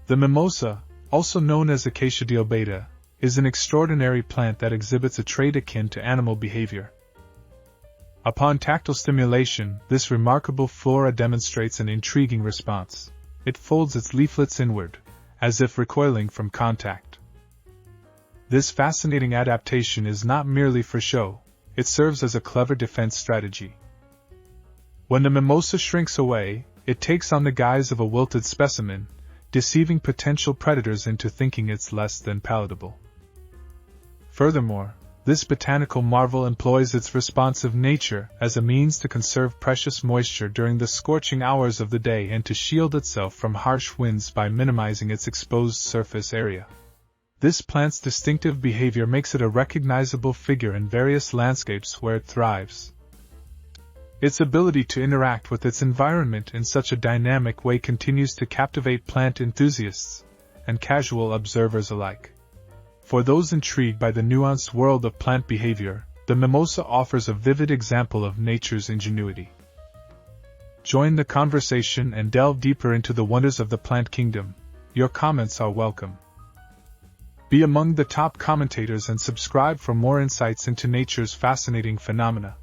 The mimosa, also known as Acacia deobata, is an extraordinary plant that exhibits a trait akin to animal behavior. Upon tactile stimulation, this remarkable flora demonstrates an intriguing response. It folds its leaflets inward, as if recoiling from contact. This fascinating adaptation is not merely for show, it serves as a clever defense strategy. When the mimosa shrinks away, it takes on the guise of a wilted specimen, deceiving potential predators into thinking it's less than palatable. Furthermore, this botanical marvel employs its responsive nature as a means to conserve precious moisture during the scorching hours of the day and to shield itself from harsh winds by minimizing its exposed surface area. This plant's distinctive behavior makes it a recognizable figure in various landscapes where it thrives. Its ability to interact with its environment in such a dynamic way continues to captivate plant enthusiasts and casual observers alike. For those intrigued by the nuanced world of plant behavior, the mimosa offers a vivid example of nature's ingenuity. Join the conversation and delve deeper into the wonders of the plant kingdom. Your comments are welcome. Be among the top commentators and subscribe for more insights into nature's fascinating phenomena.